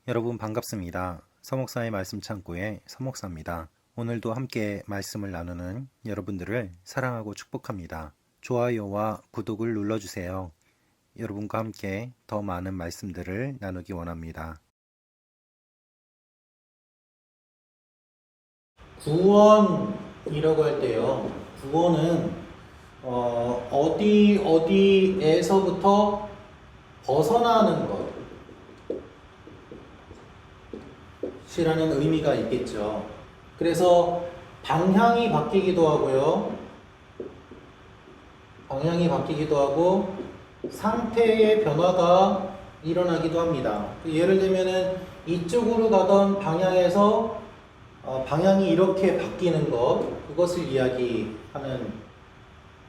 여러분 반갑습니다. 서목사의 말씀 창고의 서목사입니다. 오늘도 함께 말씀을 나누는 여러분들을 사랑하고 축복합니다. 좋아요와 구독을 눌러주세요. 여러분과 함께 더 많은 말씀들을 나누기 원합니다. 구원이라고 할 때요. 구원은 어디에서부터 벗어나는 것이라는 의미가 있겠죠. 그래서 방향이 바뀌기도 하고요. 방향이 바뀌기도 하고 상태의 변화가 일어나기도 합니다. 예를 들면은 이쪽으로 가던 방향에서 방향이 이렇게 바뀌는 것, 그것을 이야기하는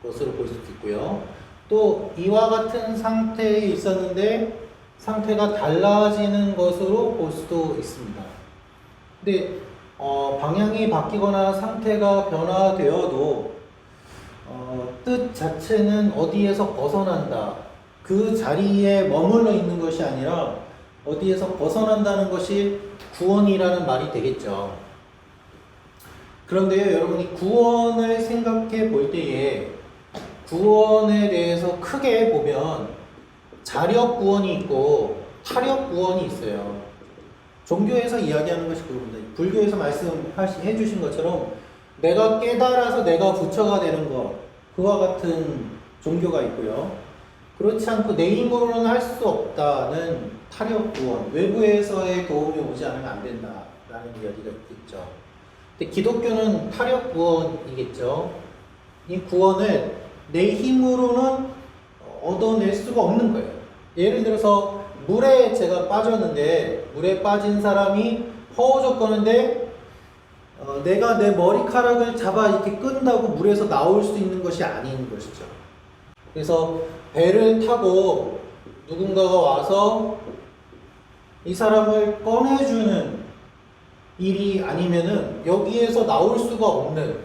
것으로 볼 수도 있고요. 또 이와 같은 상태에 있었는데 상태가 달라지는 것으로 볼 수도 있습니다. 근데 방향이 바뀌거나 상태가 변화되어도 뜻 자체는 어디에서 벗어난다, 그 자리에 머물러 있는 것이 아니라 어디에서 벗어난다는 것이 구원이라는 말이 되겠죠. 그런데요, 여러분이 구원을 생각해 볼 때에 구원에 대해서 크게 보면 자력 구원이 있고 타력 구원이 있어요. 종교에서 이야기하는 것이 그겁니다. 불교에서 말씀해 주신 것처럼 내가 깨달아서 내가 부처가 되는 것, 그와 같은 종교가 있고요. 그렇지 않고 내 힘으로는 할 수 없다는 타력 구원, 외부에서의 도움이 오지 않으면 안 된다라는 이야기가 있겠죠. 근데 기독교는 타력 구원이겠죠. 이 구원을 내 힘으로는 얻어낼 수가 없는 거예요. 예를 들어서 물에 제가 빠졌는데, 물에 빠진 사람이 허우적거는데 내가 내 머리카락을 잡아 이렇게 끈다고 물에서 나올 수 있는 것이 아닌 것이죠. 그래서 배를 타고 누군가가 와서 이 사람을 꺼내주는 일이 아니면은 여기에서 나올 수가 없는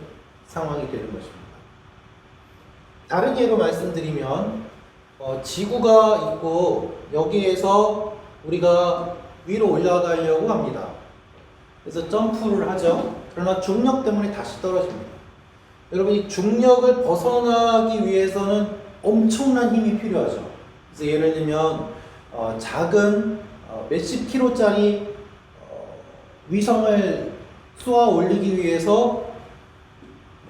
상황이 되는 것입니다. 다른 예로 말씀드리면 지구가 있고 여기에서 우리가 위로 올라가려고 합니다. 그래서 점프를 하죠. 그러나 중력 때문에 다시 떨어집니다. 여러분, 이 중력을 벗어나기 위해서는 엄청난 힘이 필요하죠. 그래서 예를 들면 작은 몇십 킬로짜리 위성을 쏘아 올리기 위해서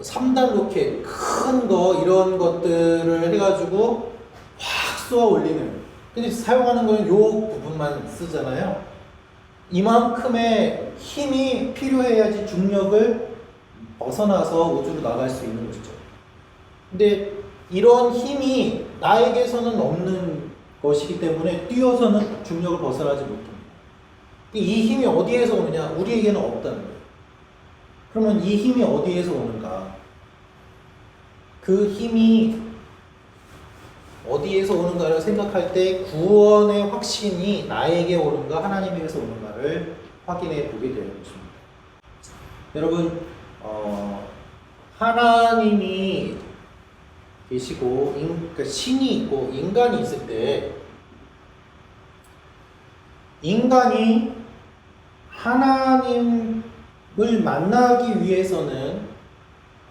3단 로켓, 큰 거, 이런 것들을 해가지고 확 쏘아 올리는. 근데 사용하는 거는 요 부분만 쓰잖아요. 이만큼의 힘이 필요해야지 중력을 벗어나서 우주로 나갈 수 있는 것이죠. 근데 이런 힘이 나에게서는 없는 것이기 때문에 뛰어서는 중력을 벗어나지 못합니다. 이 힘이 어디에서 오느냐? 우리에게는 없다는 거예요. 그러면 이 힘이 어디에서 오는가? 그 힘이 어디에서 오는가를 생각할 때 구원의 확신이 나에게 오는가, 하나님에게서 오는가를 확인해 보게 되는 것입니다. 여러분, 하나님이 계시고 그러니까 신이 있고 인간이 있을 때 인간이 하나님을 만나기 위해서는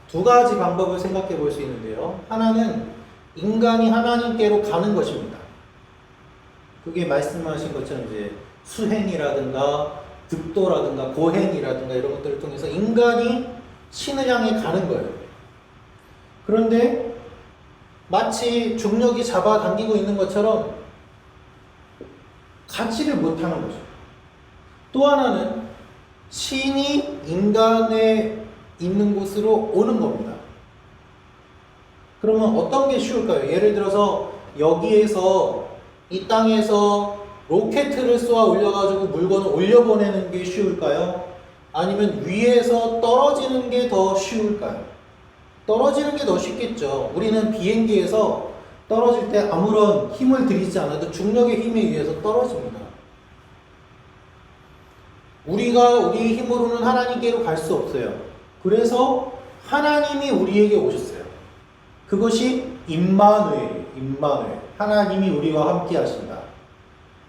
두 가지 방법을 생각해 볼 수 있는데요. 하나는 인간이 하나님께로 가는 것입니다. 그게 말씀하신 것처럼 이제 수행이라든가 득도라든가 고행이라든가 이런 것들을 통해서 인간이 신을 향해 가는 거예요. 그런데 마치 중력이 잡아당기고 있는 것처럼 가지를 못하는 거죠. 또 하나는 신이 인간에 있는 곳으로 오는 겁니다. 그러면 어떤 게 쉬울까요? 예를 들어서 여기에서 이 땅에서 로켓을 쏘아 올려가지고 물건을 올려보내는 게 쉬울까요? 아니면 위에서 떨어지는 게 더 쉬울까요? 떨어지는 게 더 쉽겠죠. 우리는 비행기에서 떨어질 때 아무런 힘을 들이지 않아도 중력의 힘에 의해서 떨어집니다. 우리가 우리의 힘으로는 하나님께로 갈 수 없어요. 그래서 하나님이 우리에게 오셨어요. 그것이 임마누엘이에요. 임마누엘. 하나님이 우리와 함께 하신다.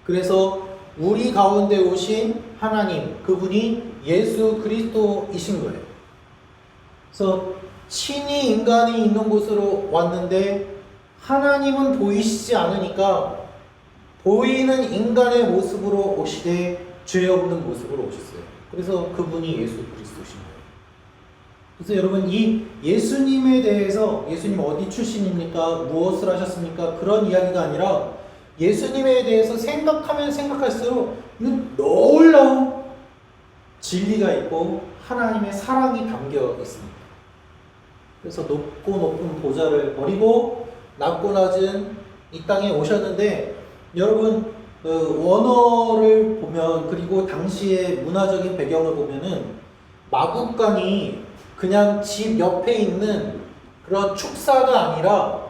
그래서 우리 가운데 오신 하나님, 그분이 예수 그리스도이신 거예요. 그래서 친히 인간이 있는 곳으로 왔는데 하나님은 보이시지 않으니까 보이는 인간의 모습으로 오시되 죄 없는 모습으로 오셨어요. 그래서 그분이 예수 그리스도신 거예요. 그래서 여러분, 이 예수님에 대해서 예수님 어디 출신입니까? 무엇을 하셨습니까? 그런 이야기가 아니라 예수님에 대해서 생각하면 생각할수록 놀라운 진리가 있고 하나님의 사랑이 담겨 있습니다. 그래서 높고 높은 보좌를 버리고 낮고 낮은 이 땅에 오셨는데, 여러분 원어를 보면, 그리고 당시의 문화적인 배경을 보면은 마국간이 그냥 집 옆에 있는 그런 축사가 아니라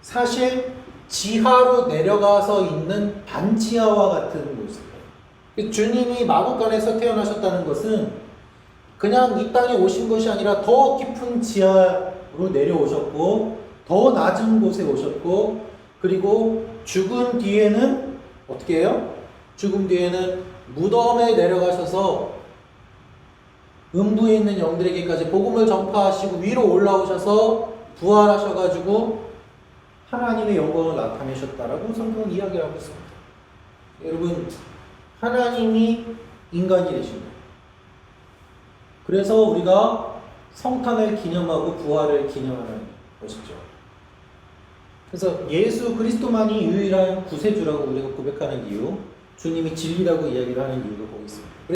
사실 지하로 내려가서 있는 반지하와 같은 모습이에요. 주님이 마국간에서 태어나셨다는 것은 그냥 이 땅에 오신 것이 아니라 더 깊은 지하로 내려오셨고, 더 낮은 곳에 오셨고, 그리고 죽은 뒤에는 어떻게 해요? 죽음 뒤에는 무덤에 내려가셔서 음부에 있는 영들에게까지 복음을 전파하시고 위로 올라오셔서 부활하셔가지고 하나님의 영광을 나타내셨다라고 성경은 이야기를 하고 있습니다. 여러분, 하나님이 인간이 되신 거예요. 그래서 우리가 성탄을 기념하고 부활을 기념하는 것이죠. 그래서 예수 그리스도만이 유일한 구세주라고 우리가 고백하는 이유, 주님이 진리라고 이야기를 하는 이유가 거기 있습니다.